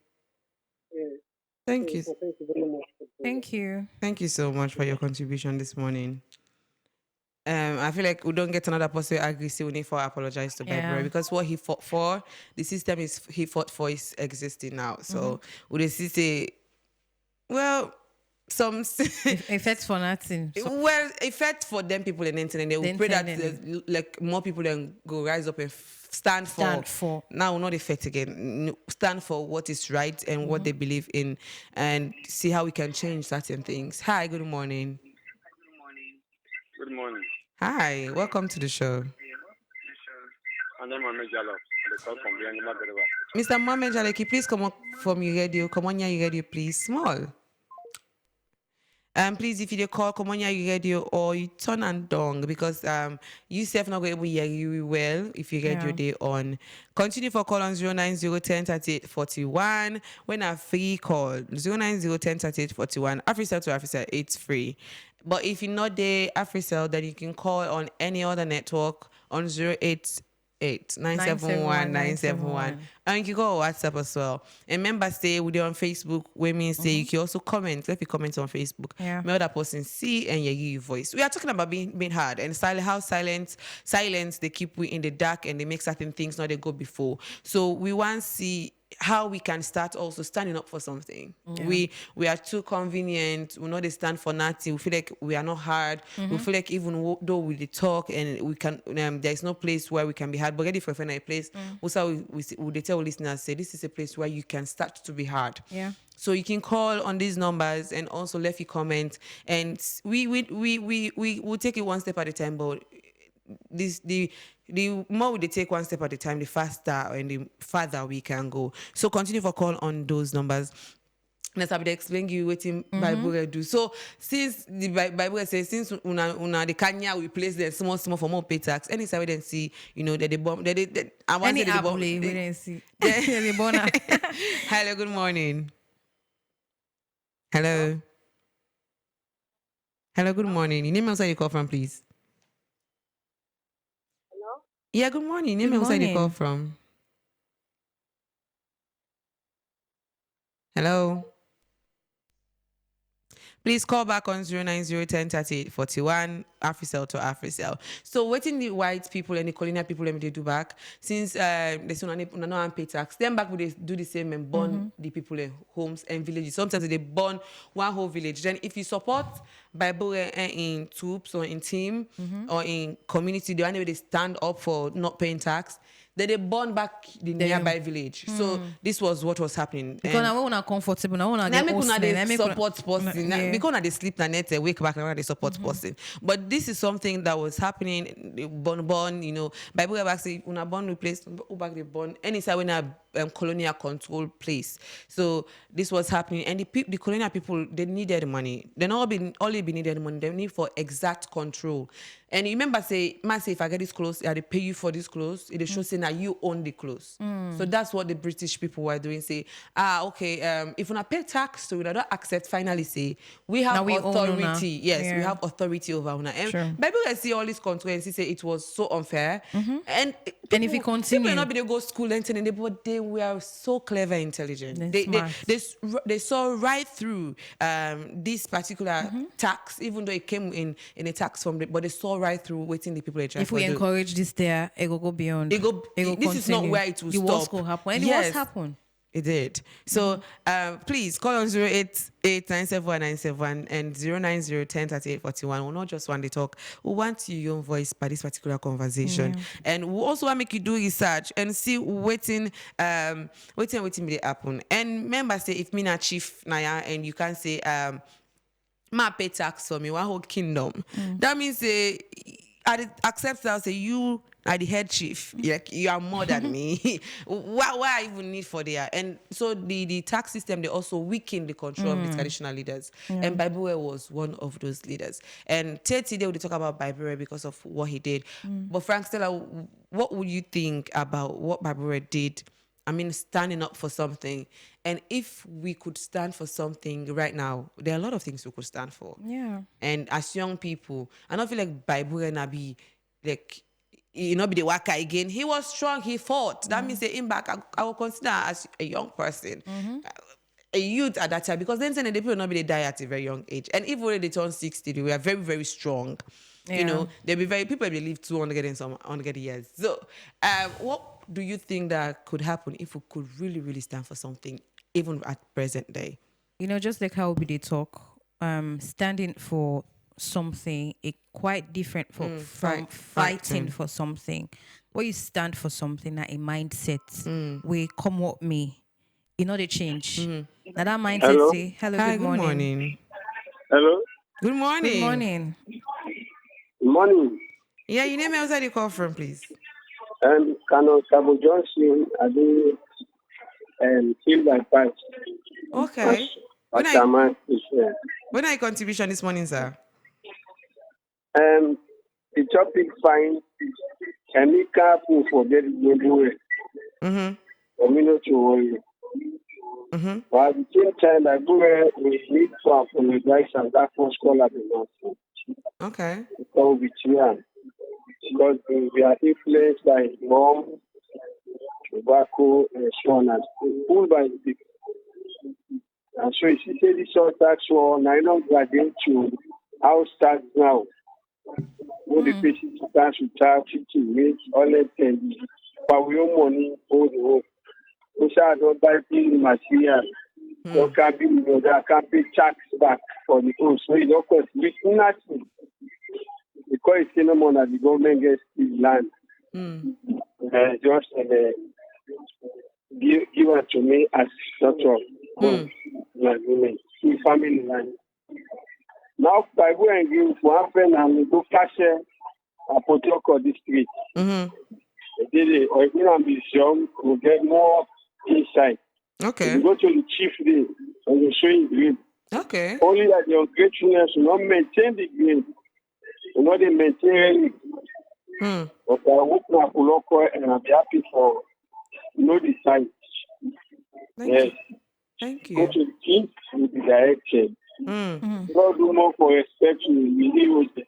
Yeah. Thank you. So thank you very much. Thank you. Thank you so much for your contribution this morning. I feel like we don't get another person agree we need to apologize to Bible because what he fought for, the system he fought for is existing now. So would they say, well, some effect for nothing. Well, effect for them people in the internet. They will pray that like more people then go rise up and stand for. Now not effect again. Stand for what is right and what they believe in, and see how we can change certain things. Hi, good morning. Good morning. Hi, welcome to the show. Mr. Mohamed Jaleki, please come up from your radio. Come on your radio, please. Small. Please, if you dey call, come on here, you radio or you turn and dong because you self not going to hear you well if you get your day on. Continue for call on 090103841. When a free call 090103841. Africell to Africell, it's free. But if you're not there, Africell, then you can call on any other network on 088-971-971. And you can go on WhatsApp as well. And remember, say we do on Facebook, women say you can also comment. Let me comment on Facebook. Yeah. May other person see and hear your voice. We are talking about being hard and how silence they keep we in the dark and they make certain things not they go before. So we want to see how we can start also standing up for something. Yeah. We are too convenient. We know they stand for nothing. We feel like we are not hard. We feel like even though we talk and we can, there is no place where we can be hard. But get it for a friend place. Also, we tell listeners say this is a place where you can start to be hard. Yeah. So you can call on these numbers and also left your comment. And we'll take it one step at a time. But the more we take one step at a time, the faster and the farther we can go. So continue for call on those numbers. Let's have to explain you what Bible do. So since the Bible says since una the Kenya we place them small for more pay tax. Any side we didn't see, that they bomb. Any apple we didn't see. They born. Hello, good morning. Hello. Hello, good morning. Your name and where you call from, please. Hello? Yeah, good morning. Name and where you call from. Hello. Please call back on 090103841, Africell to Africell. So waiting the white people and the colonial people let me do back. Since they don't want pay tax, then back they do the same and burn the people in homes and villages. Sometimes they burn one whole village. Then if you support Bible in troops or in team or in community, the one way they stand up for not paying tax, then they burn back the nearby village. So this was what was happening. Because now we're not comfortable. Now we're not support person. Because they sleep the net, they wake back and they support person. But this is something that was happening. They born, Bible back say una born replace back they born any side when a colonial control place. So this was happening, and the colonial people they needed money. They not only needed money. They need for exact control. And you remember say if I get this clothes, I pay you for this clothes. It shows saying that you own the clothes. So that's what the British people were doing. Say, okay, if we not pay tax, so we don't accept. Finally, say we have authority. Yes, we have authority over una. And Bible I see all this control and say it was so unfair. And if you continue, people not be they go school and but they were so clever, intelligent. They saw right through this particular tax, even though it came in a tax form, but they saw right through waiting the people. If we encourage this there, it will go beyond. This continue. Is not where it will stop. The worst will happen. And yes. It was happen. It did. So please call on 088-971-971 and 090103841. We'll not just want to talk. We want your own voice by this particular conversation. And we also want to make you do research and see waiting may happen. And remember, say if me not chief Naya and you can say ma pay tax for me, one whole kingdom. That means I accept that say you are the head chief. Like you are more than me. Why I even need for there? And so the tax system they also weaken the control of the traditional leaders. And Bible was one of those leaders. And today we talk about Bible because of what he did. But Frankstella, what would you think about what Bible did? I mean, standing up for something. And if we could stand for something right now, there are a lot of things we could stand for. Yeah. And as young people, I don't feel like Bible and be like, be the worker again. He was strong, he fought. That means him back, I will consider as a young person, a youth at that time, because then the people not be they die at a very young age. And if already they turn 60, they were very, very strong. Yeah. They'll be people will live 200 years. So what do you think that could happen if we could really, really stand for something, even at present day? Just like how we talk, standing for something is quite different from fighting for something. When you stand for something, that a mindset we come with me, they change. Now that mindset say, hello, Hi, good morning. Hello? Good morning. Good morning. Good morning. Yeah, your name and outside you call from, please. Colonel Sabo Johnson, I do feel my part. Okay. What are your contribution this morning, sir? The topic fine. Can we careful forget the way? For me not to worry. But at the same time, I go we need to apologize and that first call at the master. Okay. Because because we are influenced by rum, tobacco, and so on and pulled by the people. And so if you say this short tax war, I know graduate to house tax now. All the patients to tax with tax, to make all the things. But we own money, all the whole. We shall don't buy things material. So can be that can pay tax back for the old. So it don't cost nothing. Because it's no more that the government gets the land. Just give it to me as sort of agreement. Family land. Now, by way and give for happen and we go cash a protocol district. Or if you are museum, we'll get more insight. Okay. You go to the chief day and you show him green. Okay. Only that your gratefulness will not maintain the green. You know they maintain it. But I hope now local and I'll be happy for the site. Yes. Thank you. Go to the king with the direction. God do more for respect to the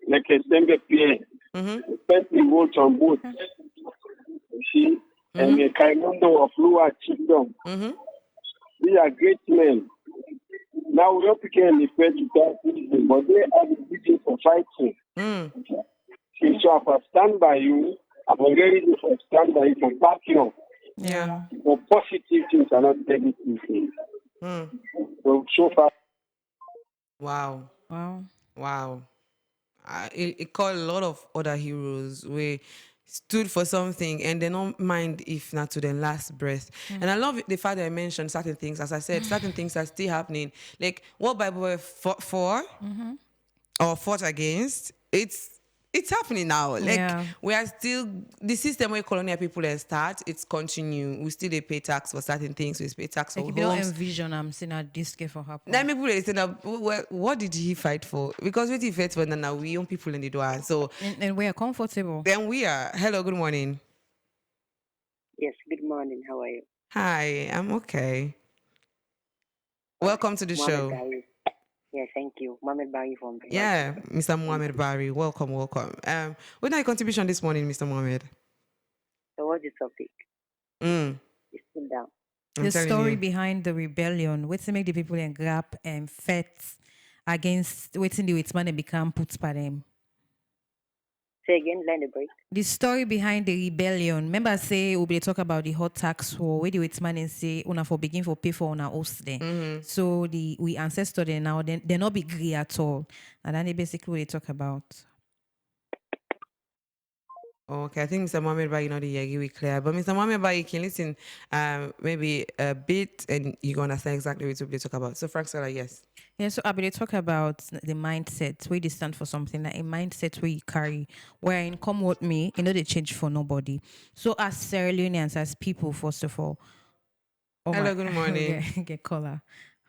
like a single peer. Respect the vote on both. You see, and the Kaimondo of Lua Chiefdom. These are great men. Now we don't pick any fair to talk but they are the vision for fighting. So if I stand by you, I'm ready to stand by you for backing up. Yeah. For positive things and not negative things. So far. Wow. Wow. Wow. It called a lot of other heroes we stood for something and they don't mind if not to their last breath. And I love the fact that I mentioned certain things. As I said, certain things are still happening. Like what Bible fought for or fought against, it's happening now. Like we are still the system where colonial people start, it's continue. We still they pay tax for certain things. We pay tax Like for if you don't homes. envision, I'm seeing a disc for happen. Then people they say, well, what did he fight for? Because what he fight for now we young people in the door. So and we are comfortable. Then we are. Hello, good morning. Yes, good morning. How are you? Hi, I'm okay. Welcome to the show. Barry. Yeah, thank you. Mohamed Barry from Brunch. Yeah, Mr. Mohamed Barry. Welcome. What are your contribution this morning, Mr. Mohamed? So what's the topic? Sit down. The story behind the rebellion, what's to make the people in gap and fight against waiting the wait man and become put by them. Say again, line the break. The story behind the rebellion. Remember, I say we'll be talk about the hot tax war. Where the wait man and say una for begin for pay for una host there. So we ancestor there now they not be agree at all, and then they basically they talk about. Okay, I think Mr. Mohamed Bayi not the clear, but Mr. Mohamed Bayi can listen maybe a bit and you can understand exactly what we talk about. So Frankstella, yes. Yeah, so I'll be talk about the mindset where they stand for something, like a mindset where you carry, where in come with me, they change for nobody. So as Sierra Leoneans, as people, first of all. Hello, good morning. Get caller.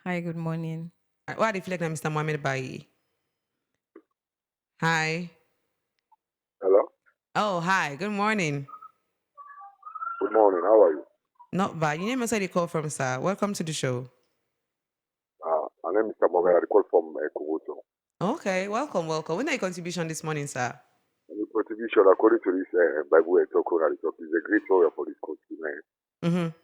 Hi, good morning. What reflect on Mr. Mohamed Bayi? Hi. Hello? Oh, hi. Good morning. Good morning. How are you? Not bad. Your name is where you call from, sir. Welcome to the show. My name is Samuel. I call from Kubuto. Okay, welcome. What are your contribution this morning, sir? The contribution, according to this Bible is a great story for this country, man.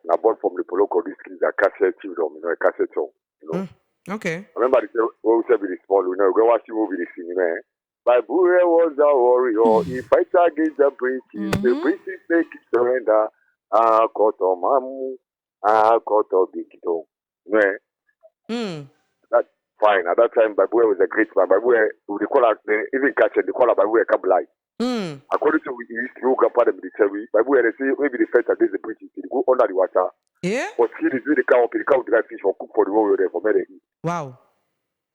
I bought from the local district a cassette film, a cassette song, Okay. Remember the what we said with the small, we go watch the movie, the cinema. Bible was a warrior. He fights against the British. The British make it surrender. Kotomamu, Kotobikito. That's fine. At that time, Bible was a great man. Bible, they call it, even catch it, they call it Bible a Kabbalah. According to history, part of the military, Bible, they say maybe they fight against the British, they go under the water. Yeah. But still, they can't drive fish for cook for the warrior there for many. Wow.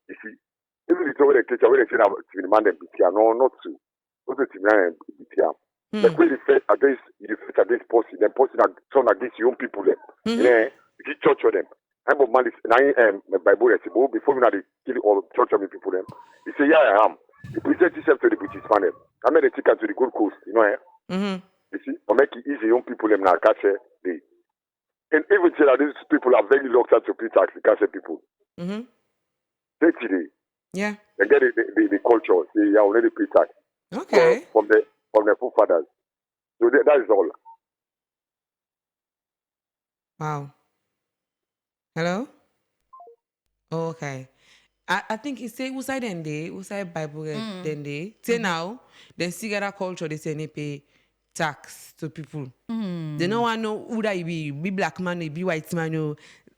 You see, even the way they catch, where they say to the man and beat no, not to. Not to man and beat like when they fight against, person, then person turn against your own people, then. You know, you church them. I'm of man is Bible recipe before me they kill all church of people them. He say, yeah, I am. He present himself to the British man. I made a ticket to the Gold Coast, you know. You see, or make it easy young people them now catch the. And even say that these people are very reluctant to pay tax, catch people. They today. Yeah. They get the culture. They are already pay tax. Okay. From the forefathers. So that is all. Wow. Hello? Oh, okay. I think he say usai then day, usai Bible then day. Say now, then cigarette culture they say they pay tax to people. They don't want to know who that be black man, be white man, no.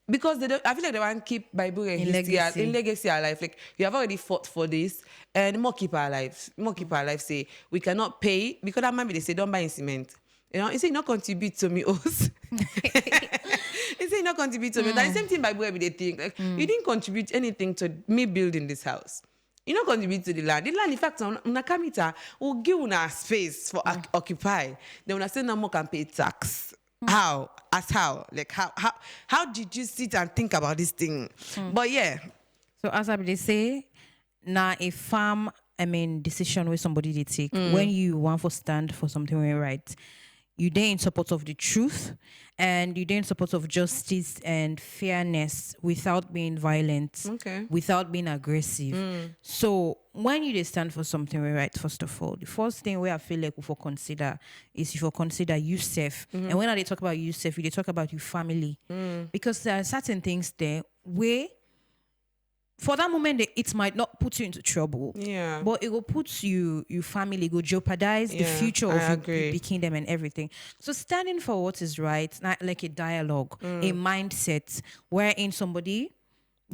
Because they don't, I feel like they want to keep Bible and history in legacy alive. Like you have already fought for this, and more keep our lives. More keep our lives. Say we cannot pay because that maybe they say don't buy in cement. You know, it say not contribute to me us. It say not contribute to me. That's the same thing Bible they think. Like you didn't contribute anything to me building this house. You don't contribute to the land. The land, in fact, on Nakamita will give una space for occupy. Then when I say no more can pay tax. How? As how? Like how did you sit and think about this thing? But yeah. So as they say, now a farm, decision where somebody they take when you want to stand for something right. You then in support of the truth and you then in support of justice and fairness without being violent, without being aggressive. So when you stand for something right, first of all, the first thing where I feel like we for consider is you for consider yourself. And when they talk about yourself, they talk about your family. Because there are certain things there where for that moment, it might not put you into trouble. Yeah. But it will put your family, it will jeopardize the future of the kingdom and everything. So standing for what is right, not like a dialogue, a mindset, wherein somebody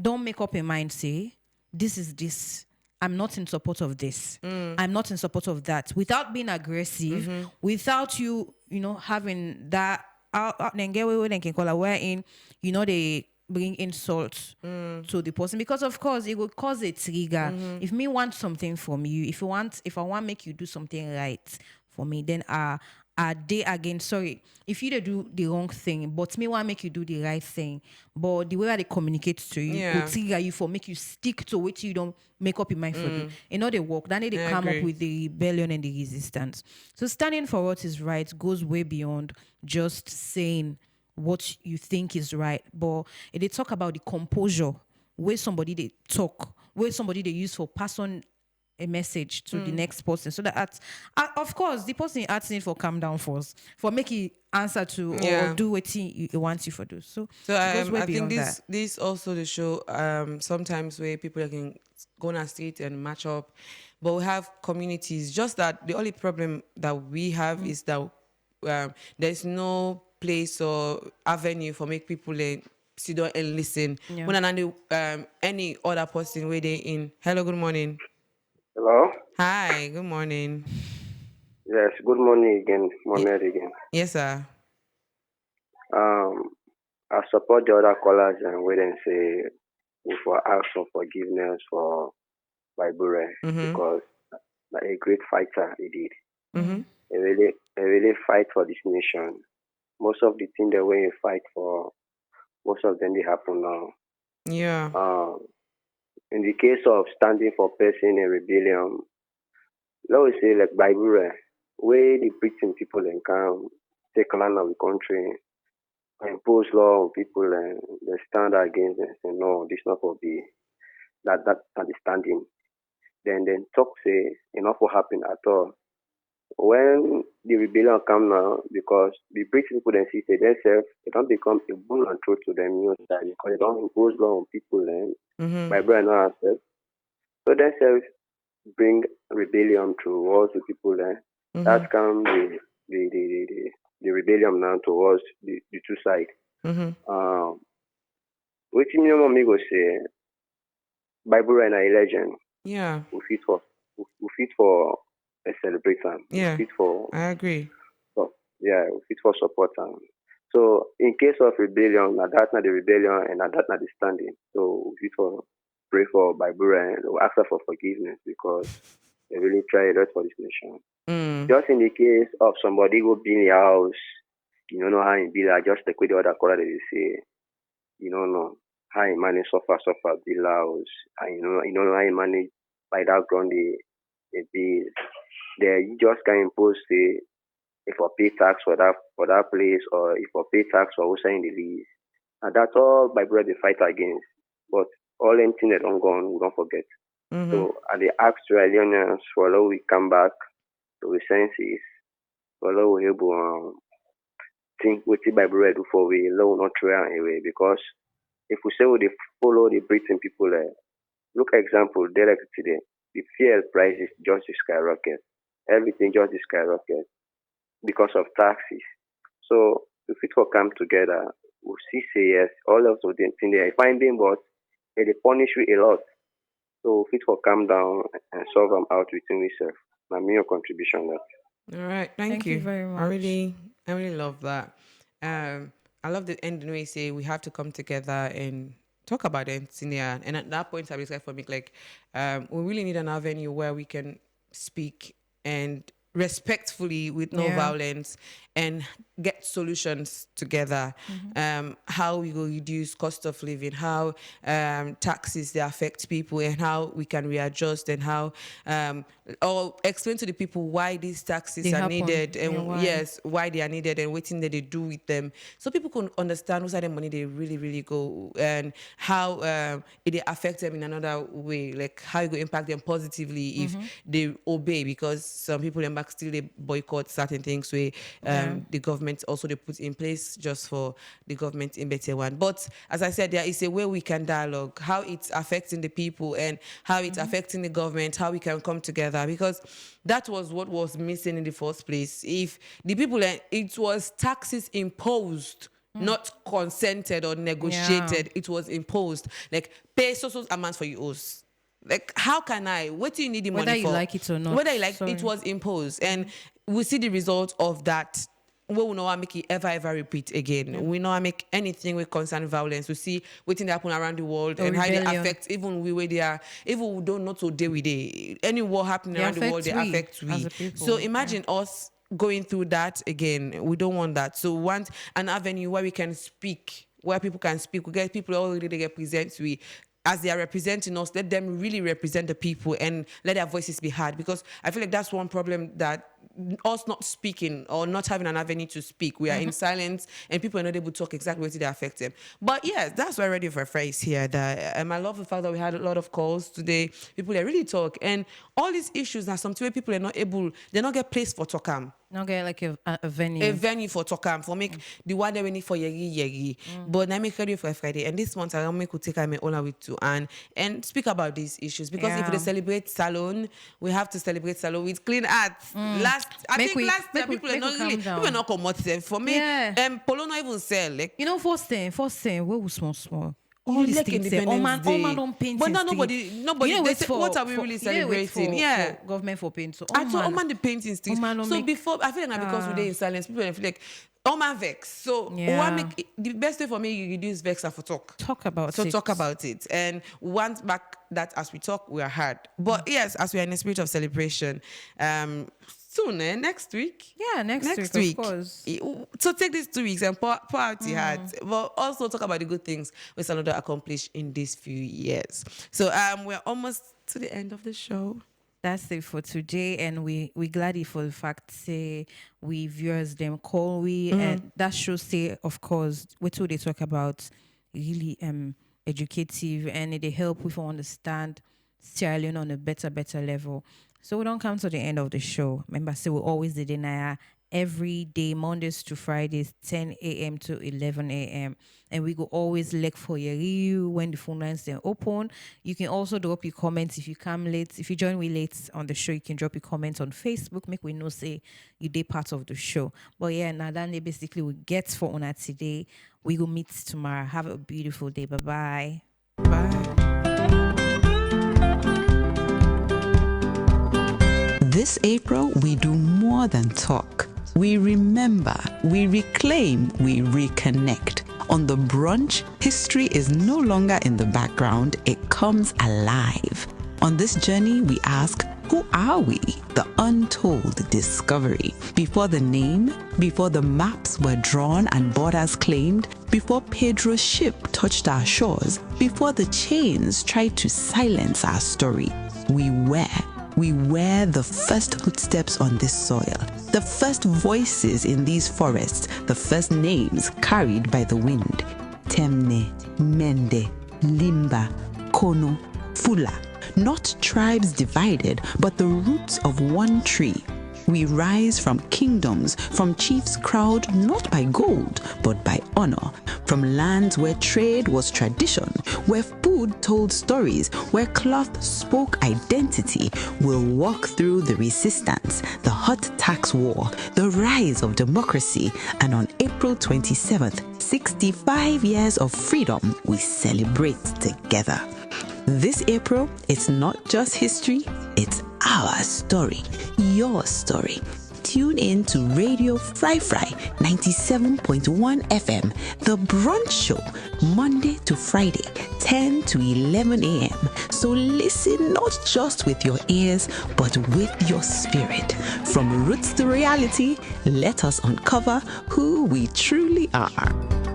don't make up a mind, say, this is this. I'm not in support of this. I'm not in support of that. Without being aggressive, without you, having that wherein, they bring insults to the person, because of course it will cause a trigger. If me want something from you, if I want make you do something right for me, then are they again sorry if you do the wrong thing but me want make you do the right thing, but the way that they communicate to you could trigger you for make you stick to what you don't make up your mind for do. They work, then they come up with the rebellion and the resistance. So standing for what is right goes way beyond just saying what you think is right, but they talk about the composure where somebody they talk, where somebody they use for pass on a message to the next person, so that of course the person asking for calm down first for make it answer to or do what he wants you for do. So it goes way I think beyond this also the show sometimes where people can go on a street and match up, but we have communities. Just that the only problem that we have is that there's no place or avenue for make people sit down and listen. When any other person where they in. Hello, good morning. Hello. Hi, good morning. Yes, good morning again, Mohammed again. Yes, sir. I support the other callers and wait and say we for ask for forgiveness for Bible because a great fighter he did. He really fight for this nation. Most of the things that we fight for, most of them they happen now. Yeah. In the case of standing for person in rebellion, let us say like Bible where the preaching people can come take land of the country, impose law on people and they stand against them and say no, this not for be that understanding. Then talk say enough will happen at all. When the rebellion come now, because the British people then see say themselves, it don't become a bone and truth to them, because they don't impose law on people and Bible and not accept. So themselves bring rebellion towards the people there. That's come the rebellion now towards the two sides. Which me go say Bible and a legend. Yeah. We fit for a celebration. Yeah. We fit for I agree. So, we fit for support. So in case of rebellion, that's not the rebellion and that's not the standing. So we fit for pray for Bible and ask for forgiveness because they really try a lot for this nation. Just in the case of somebody go be in your house, you don't know how it be like just like with the other color that they say, you don't know. how he manage suffer the laws, and you know how he manage by that ground the bill. There you just can impose the if I pay tax for that place or if I pay tax for who sign the lease. And that's all my brother fight against. But all anything that don't go on, we don't forget. So at the ask to Alionians for how we come back to the senses, for how we able think what the Bible read for we low not try anyway. Because if we say we follow the Britain people look example direct today, the fuel prices just skyrocket. Everything just skyrocket because of taxes. So if it will come together, we'll see say yes, all of the things they are finding, but they punish you a lot. So if it will come down and solve them out within itself. My main contribution that. All right, thank you very much. I really love that. I love the end when you say we have to come together and talk about it senior. And at that point, I was like for me, like we really need an avenue where we can speak and respectfully with no violence and get solutions together. How we will reduce cost of living, how taxes they affect people, and how we can readjust, and how or explain to the people why these taxes They are happen, needed, and why. why they are needed, and what thing that they do with them, so people can understand what's the money they really go, and how it affects them in another way, like how it will impact them positively if they obey, because some people in back still they boycott certain things where the government also they put in place just for the government in better one. But as I said, there is a way we can dialogue, how it's affecting the people and how it's affecting the government, how we can come together, because that was what was missing in the first place. If the people, it was taxes imposed, not consented or negotiated, it was imposed. Like pay so amounts for yours. Like, how can I? What do you need the money for? Whether you like it or not. Whether you like it was imposed. And we see the result of that. We will not make it ever repeat again. We not make anything with concern violence. We see what happen around the world and how they affect even we where they are. Even we don't know to deal with it. Any war happening around the world, they affect we. So imagine us going through that again. We don't want that. So we want an avenue where we can speak, where people can speak. We get people already they represent we. As they are representing us, let them really represent the people and let their voices be heard. Because I feel like that's one problem, that us not speaking or not having an avenue to speak. We are in silence and people are not able to talk exactly what they affect them. But yes, that's why Radio for Free is here. That, I love the fact that we had a lot of calls today. People are really talk. And all these issues are something where people are not able, they not get place for talkam. Not get like a venue. A venue for talkam, for make the one that we need for yegi. But I make Radio for Friday. And this month I make take my own with to and speak about these issues. Because if they celebrate Salon, we have to celebrate Salon with clean arts. Last year people are not come out for me. Polo not even sell. Like, you know, first thing, where we small. All these things say, all man don't paint. But now nobody. You know, they say, what are we really celebrating? For government for paint. So all man the painting sticks. So before, I feel like because we're in silence, people feel like, all man vex. So make the best way for me you reduce vex and for talk. Talk about it. And once back that as we talk, we are hard. But yes, as we are in a spirit of celebration, soon, next week. Yeah, next week, of course. So take these 2 weeks and pour out your heart, but also talk about the good things we Salvador accomplished in these few years. So we're almost to the end of the show. That's it for today, and we glad for the fact say we viewers them call we and that show say of course what do they talk about really educative, and they help we understand Sierra Leone on a better level. So we don't come to the end of the show. Remember, say we always deny every day, Mondays to Fridays, 10 a.m. to 11 a.m. And we go always look for your review when the phone lines are open. You can also drop your comments if you come late. If you join me late on the show, you can drop your comments on Facebook. Make we know say you did part of the show. But yeah, now that basically we get for on today. We will meet tomorrow. Have a beautiful day. Bye-bye. Bye. This April, we do more than talk. We remember, we reclaim, we reconnect. On the Brunch, history is no longer in the background, it comes alive. On this journey, we ask, who are we? The untold discovery. Before the name, before the maps were drawn and borders claimed, before Pedro's ship touched our shores, Before the chains tried to silence our story, we were the first footsteps on this soil, the first voices in these forests, the first names carried by the wind. Temne, Mende, Limba, Kono, Fula. Not tribes divided, but the roots of one tree. We rise from kingdoms, from chiefs crowned not by gold, but by honor, from lands where trade was tradition, where food told stories, where cloth spoke identity. We'll walk through the resistance, the hot tax war, the rise of democracy, and on April 27th, 65 years of freedom, we celebrate together. This April, it's not just history, it's our story, your story. Tune in to Radio Fry 97.1 FM, The Brunch Show, Monday to Friday, 10 to 11 a.m. So listen not just with your ears, but with your spirit. From roots to reality, let us uncover who we truly are.